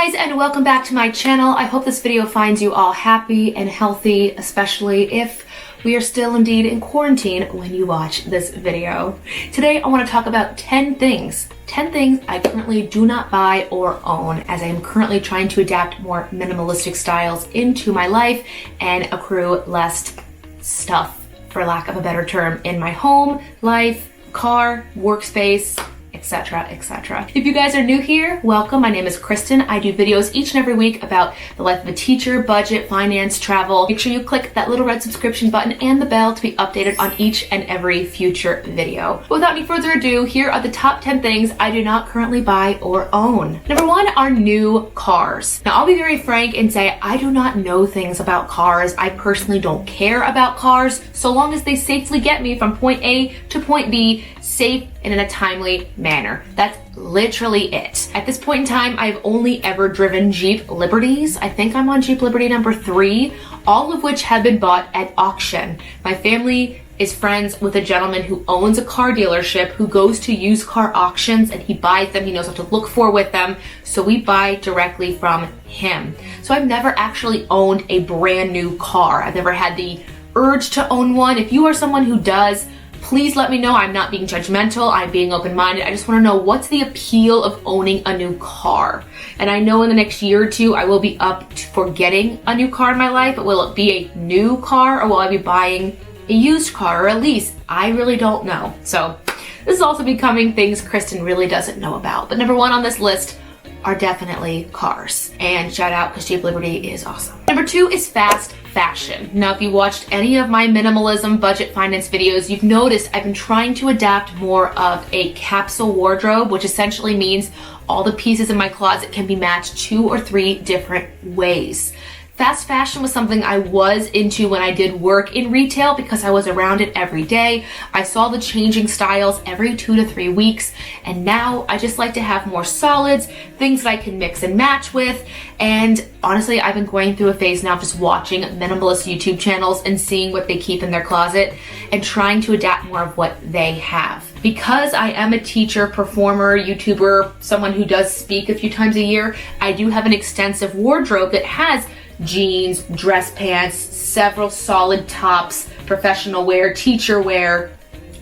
guys, and welcome back to my channel. I hope this video finds you all happy and healthy, especially if we are still indeed in quarantine when you watch this video. Today I want to talk about 10 things I currently do not buy or own, as I am currently trying to adapt more minimalistic styles into my life and accrue less stuff, for lack of a better term, in my home, life, car, workspace, etc, etc. If you guys are new here, welcome. My name is Kristen. I do videos each and every week about the life of a teacher, budget, finance, travel. Make sure you click that little red subscription button and the bell to be updated on each and every future video. Without any further ado, here are the top 10 things I do not currently buy or own. Number 1 are new cars. Now, I'll be very frank and say I do not know things about cars. I personally don't care about cars so long as they safely get me from point A to point B, safe and in a timely manner. That's literally it. At this point in time, I've only ever driven Jeep Liberties. I think I'm on Jeep Liberty number 3, all of which have been bought at auction. My family is friends with a gentleman who owns a car dealership who goes to used car auctions and he buys them. He knows what to look for with them. So we buy directly from him. So I've never actually owned a brand new car. I've never had the urge to own one. If you are someone who does, please let me know. I'm not being judgmental. I'm being open-minded. I just want to know, what's the appeal of owning a new car? And I know in the next year or two, I will be up for getting a new car in my life, but will it be a new car or will I be buying a used car or a lease? I really don't know. So this is also becoming things Kristen really doesn't know about. But number 1 on this list are definitely cars. And shout out, because Jeep Liberty is awesome. Number 2 is fast fashion. Now, if you watched any of my minimalism budget finance videos, you've noticed I've been trying to adapt more of a capsule wardrobe, which essentially means all the pieces in my closet can be matched 2 or 3 different ways. Fast fashion was something I was into when I did work in retail because I was around it every day. I saw the changing styles every 2 to 3 weeks, and now I just like to have more solids, things that I can mix and match with. And honestly, I've been going through a phase now of just watching minimalist YouTube channels and seeing what they keep in their closet and trying to adapt more of what they have. Because I am a teacher, performer, YouTuber, someone who does speak a few times a year, I do have an extensive wardrobe that has jeans, dress pants, several solid tops, professional wear, teacher wear,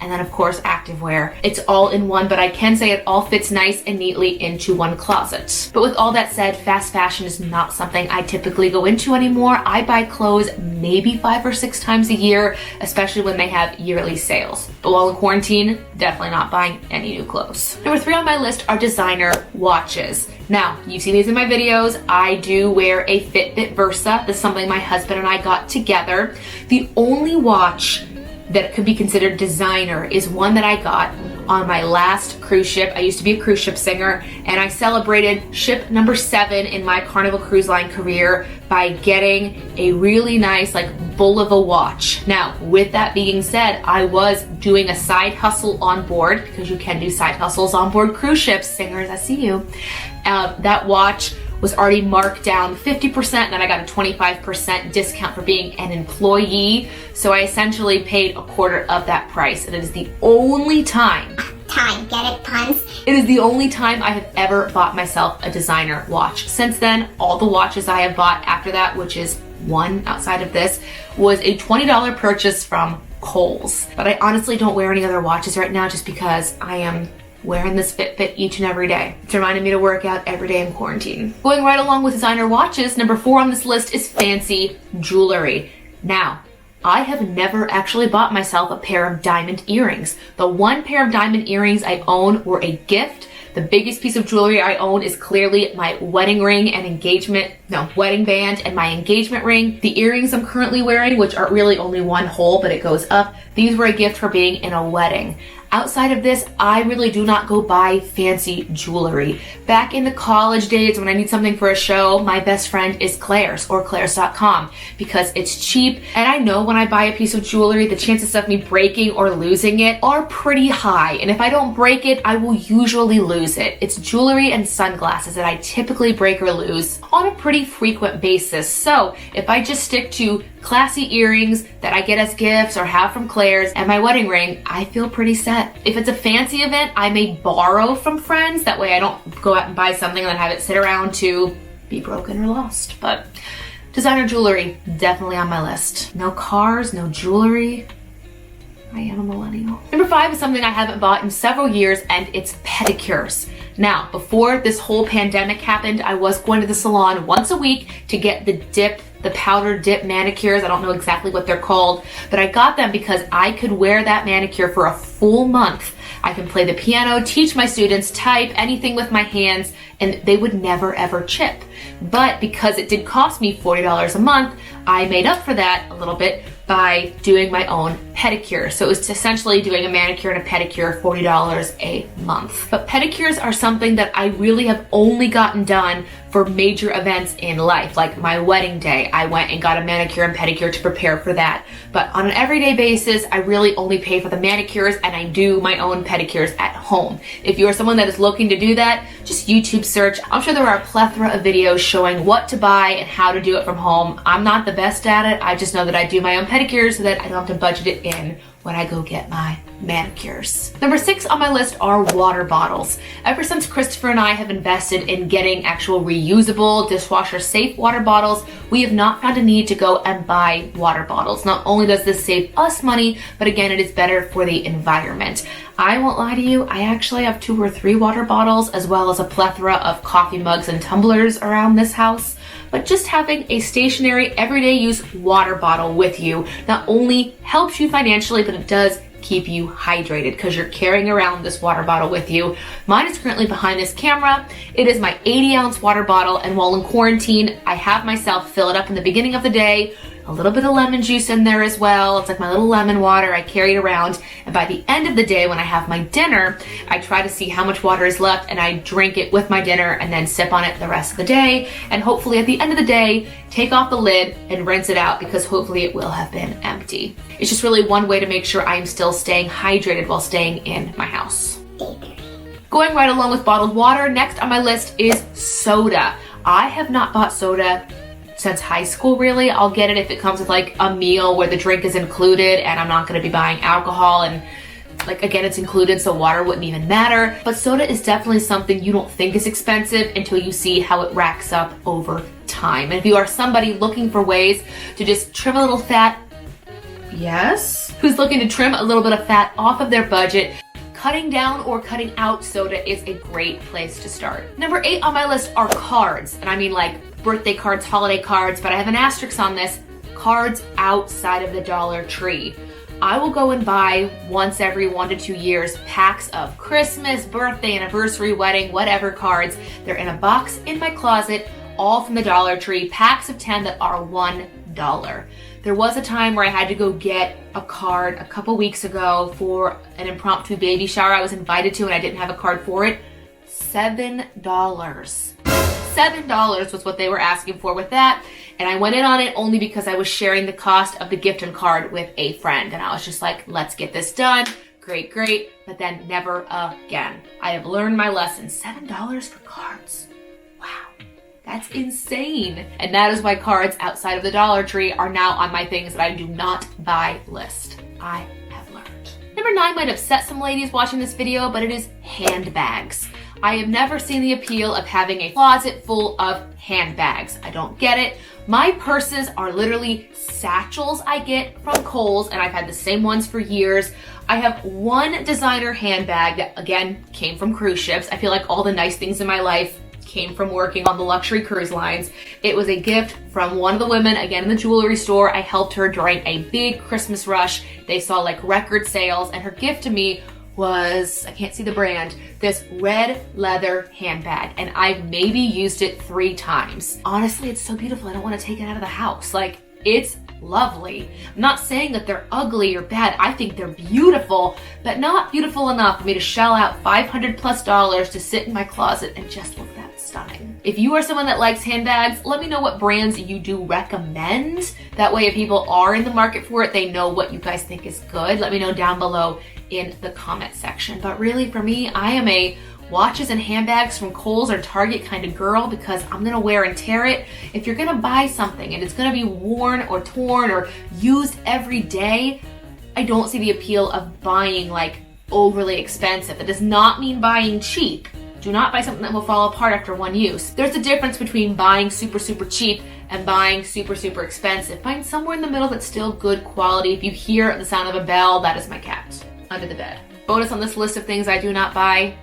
and then of course active wear. It's all in one, but I can say it all fits nice and neatly into one closet. But with all that said, fast fashion is not something I typically go into anymore. I buy clothes maybe 5 or 6 times a year, especially when they have yearly sales. But while in quarantine, definitely not buying any new clothes. Number 3 on my list are designer watches. Now, you've seen these in my videos. I do wear a Fitbit Versa. This is something my husband and I got together. The only watch that could be considered designer is one that I got on my last cruise ship. I used to be a cruise ship singer, and I celebrated ship number 7 in my Carnival Cruise Line career by getting a really nice Bulova watch. Now, with that being said, I was doing a side hustle on board, because you can do side hustles on board cruise ships. Singers, I see you. That watch was already marked down 50%, and then I got a 25% discount for being an employee. So I essentially paid a quarter of that price, and it is the only time, get it, puns? It is the only time I have ever bought myself a designer watch. Since then, all the watches I have bought after that, which is one outside of this, was a $20 purchase from Kohl's. But I honestly don't wear any other watches right now just because I am wearing this Fitbit each and every day. It's reminding me to work out every day in quarantine. Going right along with designer watches, number 4 on this list is fancy jewelry. Now, I have never actually bought myself a pair of diamond earrings. The one pair of diamond earrings I own were a gift. The biggest piece of jewelry I own is clearly my wedding ring and wedding band and my engagement ring. The earrings I'm currently wearing, which are really only one hole, but it goes up, these were a gift for being in a wedding. Outside of this, I really do not go buy fancy jewelry. Back in the college days when I need something for a show, my best friend is Claire's or Claire's.com because it's cheap, and I know when I buy a piece of jewelry, the chances of me breaking or losing it are pretty high. And if I don't break it, I will usually lose it. It's jewelry and sunglasses that I typically break or lose on a pretty frequent basis. So if I just stick to classy earrings that I get as gifts or have from Claire's, and my wedding ring, I feel pretty set. If it's a fancy event, I may borrow from friends. That way I don't go out and buy something and then have it sit around to be broken or lost. But designer jewelry, definitely on my list. No cars, no jewelry. I am a millennial. Number 5 is something I haven't bought in several years, and it's pedicures. Now, before this whole pandemic happened, I was going to the salon once a week to get the powder dip manicures. I don't know exactly what they're called, but I got them because I could wear that manicure for a full month. I can play the piano, teach my students, type, anything with my hands, and they would never ever chip. But because it did cost me $40 a month, I made up for that a little bit by doing my own pedicure. So it was essentially doing a manicure and a pedicure, $40 a month. But pedicures are something that I really have only gotten done for major events in life. Like my wedding day, I went and got a manicure and pedicure to prepare for that. But on an everyday basis, I really only pay for the manicures, and I do my own pedicures at home. If you're someone that is looking to do that, just YouTube search. I'm sure there are a plethora of videos showing what to buy and how to do it from home. I'm not the best at it. I just know that I do my own pedicures so that I don't have to budget it in when I go get my manicures. Number 6 on my list are water bottles. Ever since Christopher and I have invested in getting actual reusable, dishwasher safe water bottles, we have not found a need to go and buy water bottles. Not only does this save us money, but again, it is better for the environment. I won't lie to you, I actually have 2 or 3 water bottles, as well as a plethora of coffee mugs and tumblers around this house. But just having a stationary, everyday use water bottle with you not only helps you financially, but it does keep you hydrated because you're carrying around this water bottle with you. Mine is currently behind this camera. It is my 80-ounce water bottle, and while in quarantine, I have myself fill it up in the beginning of the day, a little bit of lemon juice in there as well. It's like my little lemon water. I carry it around, and by the end of the day when I have my dinner, I try to see how much water is left, and I drink it with my dinner and then sip on it the rest of the day, and hopefully at the end of the day, take off the lid and rinse it out because hopefully it will have been empty. It's just really one way to make sure I am still staying hydrated while staying in my house. Going right along with bottled water, next on my list is soda. I have not bought soda since high school, really. I'll get it if it comes with like a meal where the drink is included and I'm not going to be buying alcohol, and like again, it's included, so water wouldn't even matter. But soda is definitely something you don't think is expensive until you see how it racks up over time. And if you are somebody looking for ways to just trim a little fat, yes, who's looking to trim a little bit of fat off of their budget, cutting down or cutting out soda is a great place to start. Number 8 on my list are cards, and I mean like birthday cards, holiday cards, but I have an asterisk on this, cards outside of the Dollar Tree. I will go and buy once every 1 to 2 years packs of Christmas, birthday, anniversary, wedding, whatever cards. They're in a box in my closet, all from the Dollar Tree, packs of 10 that are $1. There was a time where I had to go get a card a couple weeks ago for an impromptu baby shower I was invited to, and I didn't have a card for it. $7. $7 was what they were asking for with that, and I went in on it only because I was sharing the cost of the gift and card with a friend, and I was just like, let's get this done. Great, but then never again. I have learned my lesson. $7 for cards. Wow, that's insane. And that is why cards outside of the Dollar Tree are now on my things that I do not buy list. I have learned. Number 9 might upset some ladies watching this video, but it is handbags. I have never seen the appeal of having a closet full of handbags. I don't get it. My purses are literally satchels I get from Kohl's, and I've had the same ones for years. I have one designer handbag that, again, came from cruise ships. I feel like all the nice things in my life came from working on the luxury cruise lines. It was a gift from one of the women, again in the jewelry store. I helped her during a big Christmas rush. They saw like record sales, and her gift to me was, I can't see the brand, this red leather handbag, and I've maybe used it 3 times. Honestly, it's so beautiful, I don't want to take it out of the house. Like, it's lovely. I'm not saying that they're ugly or bad. I think they're beautiful, but not beautiful enough for me to shell out $500+ to sit in my closet and just look that stunning. If you are someone that likes handbags, let me know what brands you do recommend. That way, if people are in the market for it, they know what you guys think is good. Let me know down below in the comment section. But really, for me, I am a watches and handbags from Kohl's or Target kind of girl because I'm gonna wear and tear it. If you're gonna buy something and it's gonna be worn or torn or used every day, I don't see the appeal of buying like overly expensive. That does not mean buying cheap. Do not buy something that will fall apart after one use. There's a difference between buying super cheap and buying super expensive. Find somewhere in the middle that's still good quality. If you hear the sound of a bell, that is my cat under the bed. Bonus on this list of things I do not buy: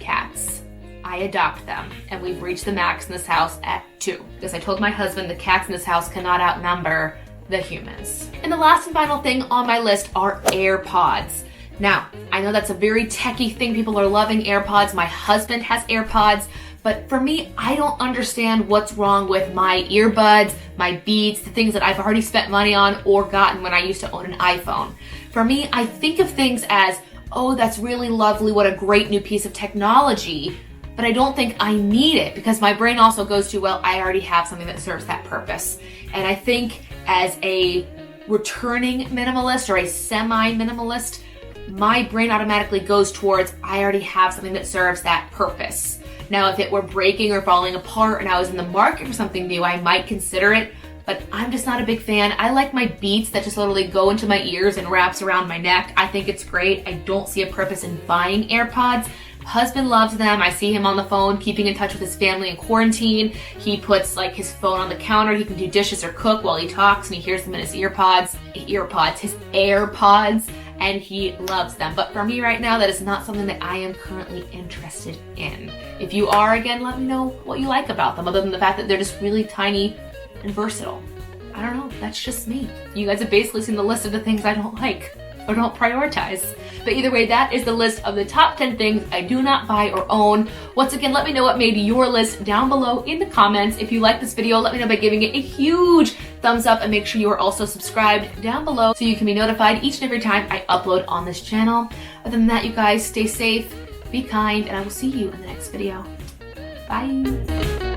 cats. I adopt them, and we've reached the max in this house at 2. Because I told my husband the cats in this house cannot outnumber the humans. And the last and final thing on my list are AirPods. Now, I know that's a very techie thing. People are loving AirPods. My husband has AirPods. But for me, I don't understand what's wrong with my earbuds, my Beats, the things that I've already spent money on or gotten when I used to own an iPhone. For me, I think of things as, oh, that's really lovely, what a great new piece of technology, but I don't think I need it because my brain also goes to, well, I already have something that serves that purpose. And I think as a returning minimalist or a semi-minimalist, my brain automatically goes towards, I already have something that serves that purpose. Now, if it were breaking or falling apart and I was in the market for something new, I might consider it, but I'm just not a big fan. I like my Beats that just literally go into my ears and wraps around my neck. I think it's great. I don't see a purpose in buying AirPods. Husband loves them. I see him on the phone keeping in touch with his family in quarantine. He puts like his phone on the counter. He can do dishes or cook while he talks and he hears them in his his AirPods, and he loves them. But for me right now, that is not something that I am currently interested in. If you are, again, let me know what you like about them other than the fact that they're just really tiny and versatile. I don't know, that's just me. You guys have basically seen the list of the things I don't like or don't prioritize. But either way, that is the list of the top 10 things I do not buy or own. Once again, let me know what made your list down below in the comments. If you like this video, let me know by giving it a huge thumbs up and make sure you are also subscribed down below so you can be notified each and every time I upload on this channel. Other than that, you guys stay safe, be kind, and I will see you in the next video. Bye.